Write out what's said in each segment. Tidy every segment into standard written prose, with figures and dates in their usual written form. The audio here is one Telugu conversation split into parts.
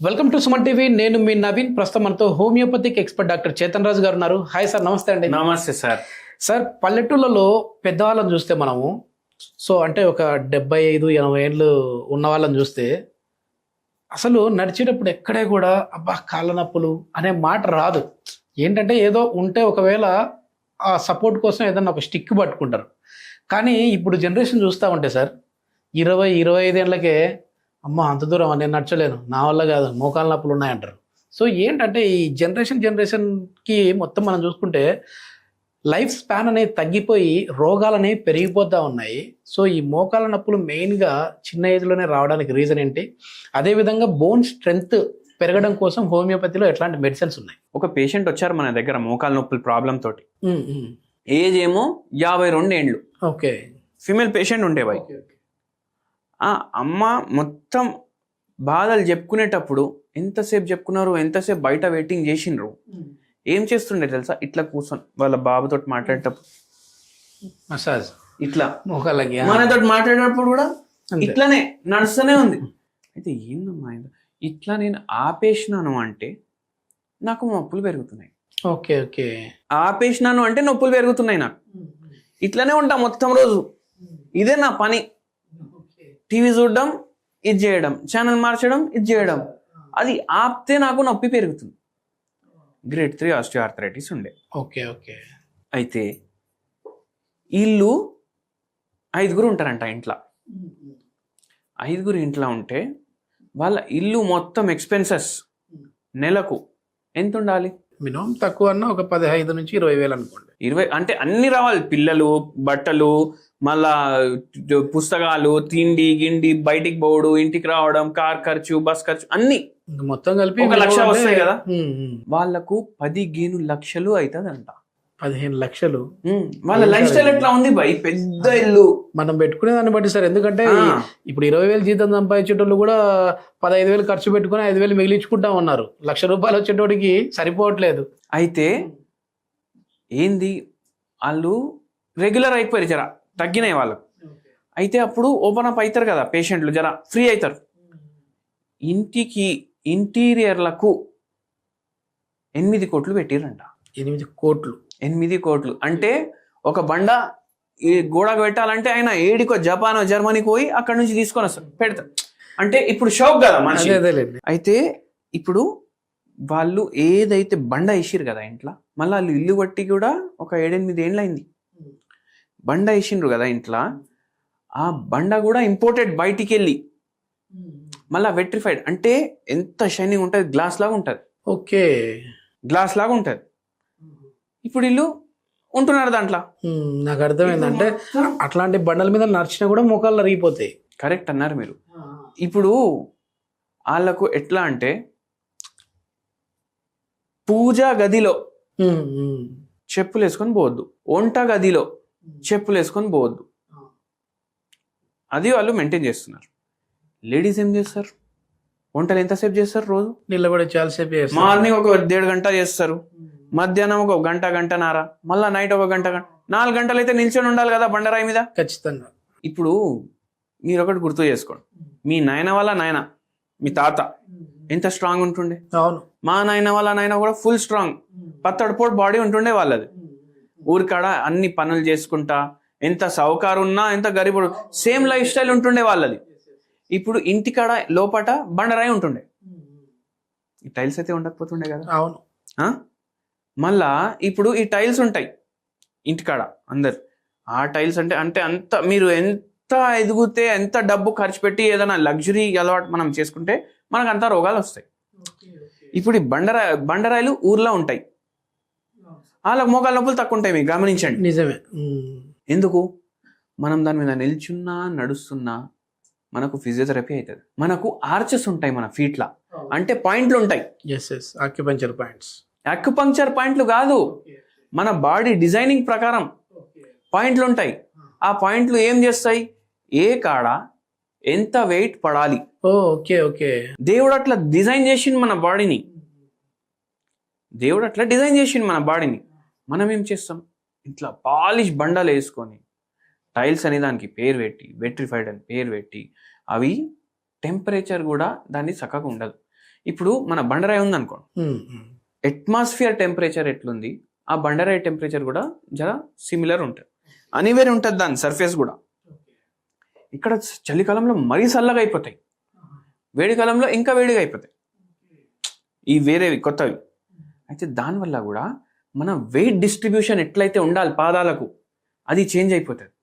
Welcome to Suman TV. నేను మీ నవీన్. ప్రస్తుతం మనతో హోమియోపతిక్ ఎక్స్పర్ట్ డాక్టర్ చేతన్ రాజు గారు ఉన్నారు. హాయ్ సార్, నమస్తే అండి. నమస్తే సార్. సార్, పల్లెటూళ్ళలో పెద్దవాళ్ళని చూస్తే మనము అంటే ఒక 75-80 ఏళ్ళు ఉన్న వాళ్ళని చూస్తే అసలు నడిచేటప్పుడు ఎక్కడే కూడా అబ్బా కాళ్ళ నొప్పులు అనే మాట రాదు. ఏంటంటే ఏదో ఉంటే ఒకవేళ ఆ సపోర్ట్ కోసం ఏదన్నా ఒక స్టిక్ పట్టుకుంటారు. కానీ ఇప్పుడు జనరేషన్ చూస్తూ ఉంటే సార్ 20-25 ఏళ్ళకే అమ్మ అంత దూరం నేను నడచలేను, నా వల్ల కాదు, మోకాళ్ళ నొప్పులు ఉన్నాయంటారు. సో ఏంటంటే ఈ జనరేషన్కి మొత్తం మనం చూసుకుంటే లైఫ్ స్పాన్ అనేది తగ్గిపోయి రోగాలు అనేవి పెరిగిపోతూ ఉన్నాయి. సో ఈ మోకాళ్ళ నొప్పులు మెయిన్గా చిన్న ఏజ్లోనే రావడానికి రీజన్ ఏంటి? అదేవిధంగా బోన్ స్ట్రెంగ్త్ పెరగడం కోసం హోమియోపతిలో ఎట్లాంటి మెడిసిన్స్ ఉన్నాయి? ఒక పేషెంట్ వచ్చారు మన దగ్గర మోకాళ్ళ నొప్పుల ప్రాబ్లం తోటి. ఏజ్ ఏమో 52 ఏండ్లు. ఓకే. ఫీమేల్ పేషెంట్ ఉండేవాయి. ఆ అమ్మ మొత్తం బాధలు చెప్పుకునేటప్పుడు ఎంతసేపు చెప్పుకున్నారు, ఎంతసేపు బయట వెయిటింగ్ చేసిండ్రు. ఏం చేస్తుండే తెలుసా? ఇట్లా కూర్చొని వాళ్ళ బాబుతో మాట్లాడేటప్పుడు మసాజ్ ఇట్లా మోకాళ్ళకి మనతో మాట్లాడేటప్పుడు కూడా ఇట్లానే నడుస్తూనే ఉంది. అయితే ఏందమ్మా ఇట్లా నేను ఆపేసినాను అంటే నాకు నొప్పులు పెరుగుతున్నాయి. Okay okay. ఆపేసినాను అంటే నొప్పులు పెరుగుతున్నాయి నాకు. ఇట్లానే ఉంటా మొత్తం రోజు. ఇదే నా పని. టీవీ చూడడం, ఇది చేయడం, ఛానల్ మార్చడం, ఇది చేయడం. అది ఆపితే నాకు నొప్పి పెరుగుతుంది. గ్రేడ్ 3 ఆస్టియోఆర్థరైటిస్ ఉండే. Okay okay. అయితే వీళ్ళు 5 ఉంటారంట ఇంట్లో. 5 ఇంట్లో ఉంటే వాళ్ళ ఇల్లు మొత్తం ఎక్స్పెన్సెస్ నెలకు ఎంత ఉండాలి? మినిమం తక్కువ అన్న ఒక 15-20 వేలు అనుకోండి. 20 అంటే అన్ని రావాలి. పిల్లలు, బట్టలు, మళ్ళా పుస్తకాలు, తిండి గిండి, బయటికి పోవడం, ఇంటికి రావడం, కార్ ఖర్చు, బస్ ఖర్చు అన్ని మొత్తం కలిపి 1 లక్ష వస్తాయి కదా. వాళ్ళకు 15 లక్షలు అవుతుందంట. 15 లక్షలు. వాళ్ళ లైఫ్ స్టైల్ ఎట్లా ఉంది భయ్? పెద్ద ఇల్లు. మనం పెట్టుకునే దాన్ని బట్టి సార్. ఎందుకంటే ఇప్పుడు 20,000 జీతం సంపాదించేటోళ్ళు కూడా 15,000 ఖర్చు పెట్టుకుని 5,000 మిగిలించుకుంటా ఉన్నారు. ₹1,00,000 వచ్చేటోడికి సరిపోవట్లేదు. అయితే ఏంది, వాళ్ళు రెగ్యులర్ అయిపోయారు, జర తగ్గినాయి వాళ్ళకు. అయితే అప్పుడు ఓపెన్ అప్ అవుతారు కదా పేషెంట్లు, జర ఫ్రీ అవుతారు. ఇంటికి ఇంటీరియర్లకు 8 కోట్లు పెట్టిరంట. 8 కోట్లు. 8 కోట్లు అంటే ఒక బండ ఈ గోడకు పెట్టాలంటే ఆయన ఏడికో జపానో జర్మనీకి పోయి అక్కడ నుంచి తీసుకొని వస్తారు, పెడతారు. అంటే ఇప్పుడు షాక్ కదా మనిషి. అయితే ఇప్పుడు వాళ్ళు ఏదైతే బండ వేసిరు కదా ఇంట్లో, మళ్ళీ వాళ్ళు ఇల్లు బట్టి కూడా ఒక 7-8 ఏళ్ళు అయింది. బండ వేసిండ్రు కదా ఇంట్లో, ఆ బండ కూడా ఇంపోర్టెడ్ బయటికి వెళ్ళి మళ్ళీ వెట్రిఫైడ్. అంటే ఎంత షైనింగ్ ఉంటుంది, గ్లాస్ లాగా ఉంటుంది. ఓకే, గ్లాస్ లాగా ఉంటుంది. ఇప్పుడు వీళ్ళు ఉంటున్నారు దాంట్లో. నాకు అర్థమైందంటే అట్లాంటి బండల మీద నడిచినా కూడా మోకాళ్ళు అరిగిపోతాయి. కరెక్ట్ అన్నారు మీరు. ఇప్పుడు వాళ్ళకు ఎట్లా అంటే పూజా గదిలో చెప్పులు వేసుకొని పోవద్దు, వంట గదిలో చెప్పులు వేసుకొని పోవద్దు. అది వాళ్ళు మెయింటైన్ చేస్తున్నారు. లేడీస్ ఏం చేస్తారు? వంటలు ఎంతసేపు చేస్తారు? రోజు నిలబడి చాలాసేపు చేస్తారు. మార్నింగ్ ఒక 1.5 గంట చేస్తారు, మధ్యాహ్నం ఒక గంటన్నర, మళ్ళా నైట్ ఒక గంట. 4 గంటలు అయితే నిల్చొని ఉండాలి కదా బండరాయి మీద. ఖచ్చితంగా. ఇప్పుడు మీరు ఒకటి గుర్తు చేసుకోండి. మీ నాయన వాళ్ళ నాయన, మీ తాత ఎంత స్ట్రాంగ్ ఉంటుండే. అవును. మా నాయన వాళ్ళ నాయన కూడా ఫుల్ స్ట్రాంగ్, పత్తడిపోటు బాడీ ఉంటుండే వాళ్ళది. ఊరికాడ అన్ని పనులు చేసుకుంటా, ఎంత సౌకారు ఉన్నా, ఎంత గరీబుడు, సేమ్ లైఫ్ స్టైల్ ఉంటుండే వాళ్ళది. ఇప్పుడు ఇంటికాడ లోపట బండరాయి ఉంటుండే, ఈ టైల్స్ అయితే ఉండకపోతుండే కదా. అవును. మళ్ళా ఇప్పుడు ఈ టైల్స్ ఉంటాయి ఇంటికాడ అందరు. ఆ టైల్స్ అంటే అంత మీరు ఎంత ఎదిగితే, ఎంత డబ్బు ఖర్చు పెట్టి ఏదైనా లగ్జరీ అలవాటు మనం చేసుకుంటే మనకు అంత రోగాలు వస్తాయి. ఇప్పుడు ఈ బండరాయిలు ఊర్లో ఉంటాయి, వాళ్ళకి మోకాళ్ళ నొప్పులు తక్కువ ఉంటాయి. మీకు గమనించండి. నిజమే. ఎందుకు? మనం దాని మీద నిల్చున్నా, నడుస్తున్నా మనకు ఫిజియోథెరపీ అవుతుంది. మనకు ఆర్చెస్ ఉంటాయి మన ఫీట్లా, అంటే పాయింట్లు ఉంటాయి. Acupuncture points. అక్యుపంక్చర్ పాయింట్లు కాదు, మన బాడీ డిజైనింగ్ ప్రకారం పాయింట్లు ఉంటాయి. ఆ పాయింట్లు ఏం చేస్తాయి? ఏ కాడ ఎంత వెయిట్ పడాలి. Okay okay. దేవుడు అట్లా డిజైన్ చేసింది మన బాడీని. దేవుడు అట్లా డిజైన్ చేసింది మన బాడీని. మనం ఏం చేస్తాం? ఇట్లా పాలిష్ బండలు వేసుకొని టైల్స్ అనే దానికి పేరు పెట్టి, వెట్రిఫైడ్ అని పేరు పెట్టి, అవి టెంపరేచర్ కూడా దాన్ని చక్కగా ఉండదు. ఇప్పుడు మన బండరాయి ఉంది అనుకోండి, ఉమ్, ఉమ్. అట్మాస్ఫియర్ టెంపరేచర్ ఎట్లుంది ఆ బండరాయి టెంపరేచర్ కూడా జర సిమిలర్ ఉంటుంది, అనివేర్ ఉంటుంది దాని సర్ఫేస్ కూడా. ఇక్కడ చలికాలంలో మరీ చల్లగా అయిపోతాయి, వేడి కాలంలో ఇంకా వేడిగా అయిపోతాయి ఈ వేరేవి కొత్తవి. అయితే దానివల్ల కూడా మన వెయిట్ డిస్ట్రిబ్యూషన్ ఎట్లయితే ఉండాలి పాదాలకు అది చేంజ్ అయిపోతుంది.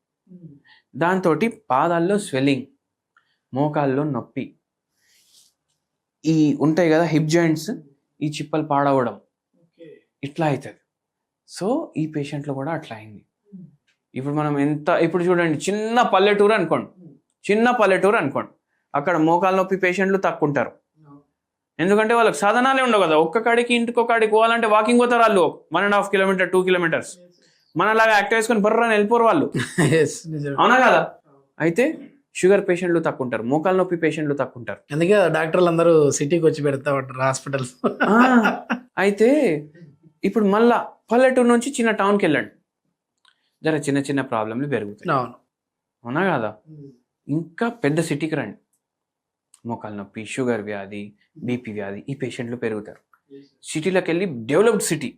దాంతో పాదాల్లో స్వెల్లింగ్, మోకాల్లో నొప్పి, ఈ ఉంటాయి కదా హిప్ జాయింట్స్, ఈ చిప్పలు పాడవడం ఇట్లా అవుతుంది. సో ఈ పేషెంట్లో కూడా అట్లా అయింది. ఇప్పుడు మనం ఇప్పుడు చూడండి చిన్న పల్లెటూరు అనుకోండి, అక్కడ మోకాలు నొప్పి పేషెంట్లు తక్కువ ఉంటారు. ఎందుకంటే వాళ్ళకి సాధనాలే ఉండవు కదా, ఒక్క కాడికి ఇంటికి కాడికి పోవాలంటే వాకింగ్ పోతారు వాళ్ళు 1.5 కిలోమీటర్ 2 కిలోమీటర్స్. మనలాగా యాక్టివ్ వేసుకొని బర్రని వెళ్ళిపోరు వాళ్ళు, అవునా కదా. అయితే షుగర్ పేషెంట్లు తక్కువ ఉంటారు, మోకాలు నొప్పి పేషెంట్లు తక్కువ ఉంటారు. అందుకే డాక్టర్లు అందరూ సిటీకి వచ్చి పెడతా ఉంటారు హాస్పిటల్స్. అయితే ఇప్పుడు మళ్ళా పల్లెటూరు నుంచి చిన్న టౌన్కి వెళ్ళండి, జర చిన్న చిన్న ప్రాబ్లంలు పెరుగుతాయి, అవునా కదా. ఇంకా పెద్ద సిటీకి రండి, మోకాలు నొప్పి, షుగర్ వ్యాధి, బీపీ వ్యాధి, ఈ పేషెంట్లు పెరుగుతారు. సిటీలోకి వెళ్ళి డెవలప్డ్ సిటీ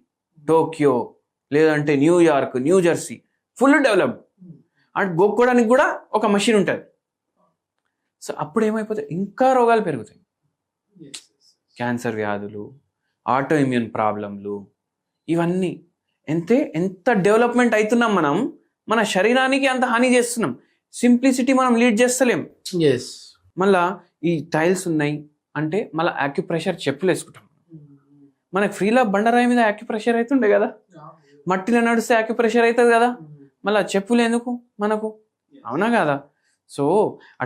టోక్యో లేదంటే New York, New Jersey full developed, and గోక్కోవడానికి కూడా ఒక మషిన్ ఉంటుంది. సో అప్పుడు ఏమైపోతాయి, ఇంకా రోగాలు పెరుగుతాయి, క్యాన్సర్ వ్యాధులు, ఆటో ఇమ్యూన్ ప్రాబ్లంలు, ఇవన్నీ. ఎంత డెవలప్మెంట్ అవుతున్నాం మనం, మన శరీరానికి అంత హాని చేస్తున్నాం, సింప్లిసిటీ మనం లీడ్ చేస్తలేం. మళ్ళా ఈ టైల్స్ ఉన్నాయి అంటే మళ్ళీ యాక్యుప్రెషర్ చెప్పులు వేసుకుంటాం. మనకు ఫ్రీలా బండరాయి మీద యాక్యుప్రెషర్ అవుతుండే కదా, మట్టిలో నడిస్తే యాక్యుప్రెషర్ అవుతుంది కదా, మళ్ళీ చెప్పులు ఎందుకు మనకు, అవునా కదా. సో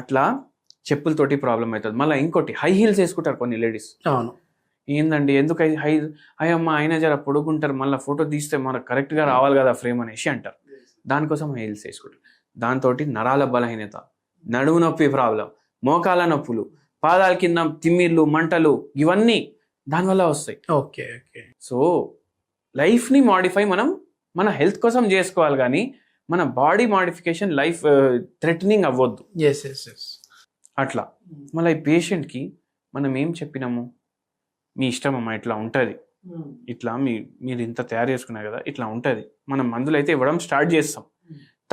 అట్లా చెప్పులతోటి ప్రాబ్లం అవుతుంది. మళ్ళీ ఇంకోటి హై హీల్స్ వేసుకుంటారు కొన్ని లేడీస్. అవును, ఏందండి ఎందుకు అయ్యమ్మ ఆయన జర పొడుగుంటారు, మళ్ళీ ఫోటో తీస్తే మనకు కరెక్ట్గా రావాలి కదా ఫ్రేమ్ అనేసి అంటారు. దానికోసం హై హీల్స్ వేసుకుంటారు. దాంతో నరాల బలహీనత, నడుము నొప్పి ప్రాబ్లం, మోకాల నొప్పులు, పాదాల కింద తిమ్మిర్లు, మంటలు, ఇవన్నీ దానివల్ల వస్తాయి. Okay okay. సో లైఫ్ని మాడిఫై మనం మన హెల్త్ కోసం చేసుకోవాలి, కానీ మన బాడీ మాడిఫికేషన్ లైఫ్ థ్రెటనింగ్ అవ్వద్దు. అట్లా మళ్ళీ ఈ పేషెంట్కి మనం ఏం చెప్పినాము, మీ ఇష్టం అమ్మా ఇట్లా ఉంటుంది, ఇట్లా మీరు ఇంత తయారు చేసుకున్నారు కదా ఇట్లా ఉంటుంది, మనం మందులు అయితే ఇవ్వడం స్టార్ట్ చేస్తాం.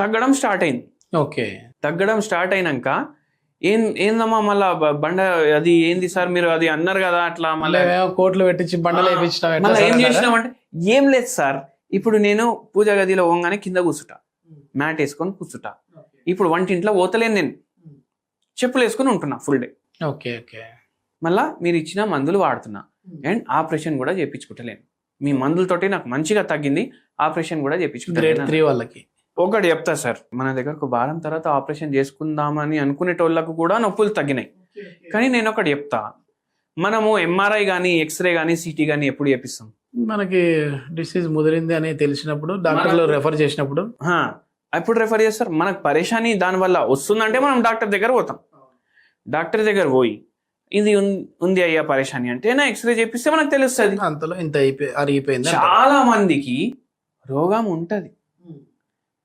తగ్గడం స్టార్ట్ అయింది. ఓకే, తగ్గడం స్టార్ట్ అయినాక ఏందమ్మా మళ్ళా బండ అది ఏంది సార్ మీరు అది అన్నారు కదా అట్లా మళ్ళీ కోట్లు పెట్టించి బండలు వేయించడం, మళ్ళీ ఏం చేసినామంటే ఏం లేదు సార్, ఇప్పుడు నేను పూజ గదిలో పోగానే కింద కూర్చుంటా, మ్యాట్ వేసుకొని కూర్చుంటా. ఇప్పుడు వంటింట్లో పోతలేను, నేను చెప్పులు వేసుకొని ఉంటున్నా ఫుల్ డే. Okay okay. మళ్ళా మీరు ఇచ్చిన మందులు వాడుతున్నా, అండ్ ఆపరేషన్ కూడా చేయించుకుంటలేను. మీ మందులతోటి నాకు మంచిగా తగ్గింది, ఆపరేషన్ కూడా చేయించుకుంటా. వాళ్ళకి ఒకటి చెప్తా సార్, మన దగ్గర ఒక వారం తర్వాత ఆపరేషన్ చేసుకుందామని అనుకునేటోళ్ళకు కూడా నొప్పులు తగ్గినాయి. కానీ నేను ఒకటి చెప్తా, మనము ఎంఆర్ఐ కానీ ఎక్స్రే కానీ సిటీ కానీ ఎప్పుడు చేపిస్తాం, మనకి డిసీజ్ ముదిరింది అని తెలిసినప్పుడు, డాక్టర్లు రెఫర్ చేసినప్పుడు ఎప్పుడు రెఫర్ చేస్తారు. మనకు పరేషాని దానివల్ల వస్తుందంటే మనం డాక్టర్ దగ్గర పోతాం. డాక్టర్ దగ్గర పోయి ఇది ఉంది అయ్యా పరేషాని అంటే నా ఎక్స్రే చేపిస్తే మనకు తెలుస్తుంది. అంతలో ఇంత అరిగిపోయింది. చాలా మందికి రోగం ఉంటది,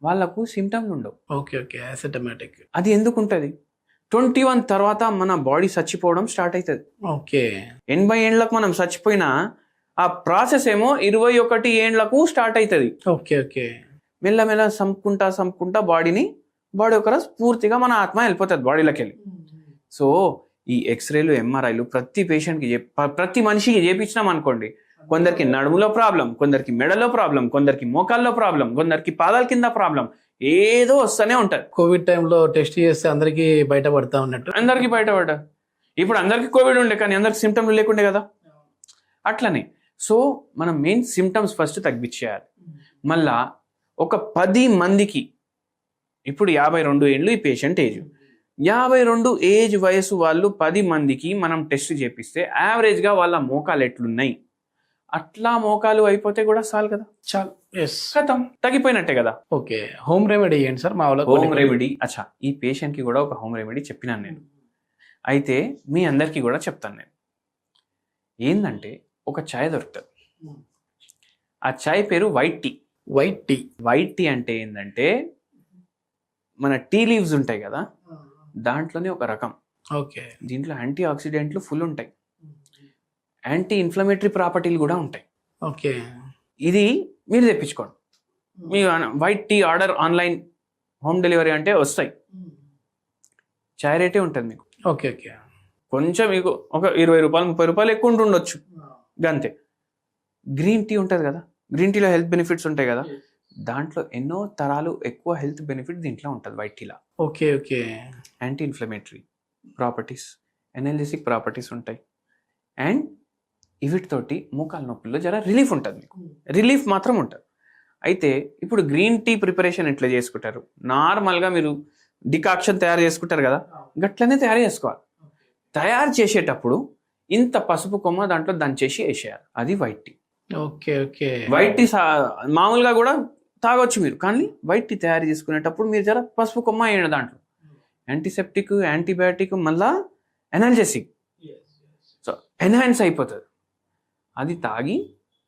వాళ్ళకు సిమ్టమ్లు ఉండవు. Okay okay, asymptomatic. అది ఎందుకు ఉంటది, 21 తర్వాత మన బాడీ చచ్చిపోవడం స్టార్ట్ అవుతుంది. ఓకే, 80 ఏండ్లకు మనం చచ్చిపోయినా ఆ ప్రాసెస్ ఏమో 21 ఏండ్లకు స్టార్ట్ అవుతుంది. Okay okay. మెల్లమెల్ల సంపుకుంటా బాడీ ఒక పూర్తిగా మన ఆత్మ వెళ్ళిపోతుంది బాడీలోకి వెళ్ళి. సో ఈ ఎక్స్రేలు ఎంఆర్ఐలు ప్రతి పేషెంట్కి ప్రతి మనిషికి చేపించినాం అనుకోండి, కొందరికి నడుములో ప్రాబ్లం, కొందరికి మెడలో ప్రాబ్లం, కొందరికి మోకాల్లో ప్రాబ్లం, కొందరికి పాదాల కింద ప్రాబ్లం, ఏదో వస్తూనే ఉంటది. కోవిడ్ టైంలో టెస్ట్ చేస్తే అందరికి బయటపడతా ఉన్నట్టు, అందరికి బయటపడ్డా. ఇప్పుడు అందరికి కోవిడ్ ఉండే కానీ అందరికి సిమ్టమ్లు లేకుండే కదా, అట్లనే. సో మనం మెయిన్ సిమ్టమ్స్ ఫస్ట్ తగ్గించేయాలి. మళ్ళా ఒక 10 మందికి, ఇప్పుడు 52 ఏళ్ళు ఈ పేషెంట్ ఏజ్, 52 ఏజ్ వయసు వాళ్ళు 10 మందికి మనం టెస్ట్ చేపిస్తే యావరేజ్గా వాళ్ళ మోకాలు ఎట్లున్నాయి, అట్లా మోకాలు అయిపోతే కూడా చాలు కదా, చాలు, కథం తగ్గిపోయినట్టే కదా. ఓకే, హోమ్ రెమెడీ ఏంటి సార్ మా వాళ్ళకి? హోమ్ రెమెడీ, అచ్చా ఈ పేషెంట్కి కూడా ఒక హోమ్ రెమెడీ చెప్పినాను నేను, అయితే మీ అందరికీ కూడా చెప్తాను నేను. ఏంటంటే ఒక చాయ్ దొరుకుతుంది, ఆ చాయ్ పేరు white tea. White tea, white tea అంటే ఏంటంటే మన టీ లీవ్స్ ఉంటాయి కదా, దాంట్లోనే ఒక రకం. ఓకే, దీంట్లో యాంటీ ఆక్సిడెంట్లు ఫుల్ ఉంటాయి. యాంటీ ఇన్ఫ్లమేటరీ ప్రాపర్టీలు కూడా ఉంటాయి. ఓకే. ఇది మీరు తెప్పించుకోండి. మీ white tea order online home delivery అంటే వస్తాయి. చాయ్ రేటే ఉంటుంది మీకు. Okay okay. కొంచెం మీకు ఒక 20 రూపాయలు 30 రూపాయలు ఎక్కువ ఉంటుండొచ్చు గంతే. గ్రీన్ టీ ఉంటుంది కదా, గ్రీన్ టీలో హెల్త్ బెనిఫిట్స్ ఉంటాయి కదా, దాంట్లో ఎన్నో తరాలు ఎక్కువ హెల్త్ బెనిఫిట్ దీంట్లో ఉంటుంది వైట్ టీలో. Okay okay. Anti inflammatory properties, energetic properties ఉంటాయి. అండ్ వీటితోటి మోకాల నొప్పుల్లో జర రిలీఫ్ ఉంటుంది, మీకు రిలీఫ్ మాత్రం ఉంటుంది. అయితే ఇప్పుడు గ్రీన్ టీ ప్రిపరేషన్ ఎట్లా చేసుకుంటారు? నార్మల్గా మీరు డికాక్షన్ తయారు చేసుకుంటారు కదా, గట్లనే తయారు చేసుకోవాలి. తయారు చేసేటప్పుడు ఇంత పసుపు కొమ్మ దాంట్లో దంచేసి వేసేయాలి, అది white tea. Okay okay. White tea మామూలుగా కూడా తాగొచ్చు మీరు, కానీ వైట్ టీ తయారు చేసుకునేటప్పుడు మీరు జర పసుపు కొమ్మ వేయండి దాంట్లో. యాంటీసెప్టిక్, యాంటీబయాటిక్, మళ్ళా ఎనర్జెసిక్, సో ఎన్హాన్స్ అయిపోతుంది. అది తాగి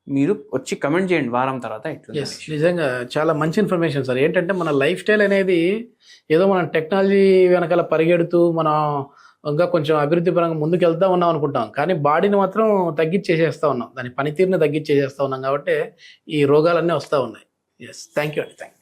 మీరు వచ్చి కమెంట్ చేయండి వారం తర్వాత ఎట్లా. నిజంగా చాలా మంచి ఇన్ఫర్మేషన్ సార్. ఏంటంటే మన లైఫ్ స్టైల్ అనేది ఏదో మనం టెక్నాలజీ వెనకాల పరిగెడుతూ మనం ఇంకా కొంచెం అభివృద్ధి పరంగా ముందుకు వెళ్తా ఉన్నాం అనుకుంటాం, కానీ బాడీని మాత్రం తగ్గించేసేస్తా ఉన్నాం, దాని పనితీరుని తగ్గించేసేస్తా ఉన్నాం, కాబట్టి ఈ రోగాలన్నీ వస్తూ ఉన్నాయి. ఎస్, థ్యాంక్ యూ అండి. Thank you.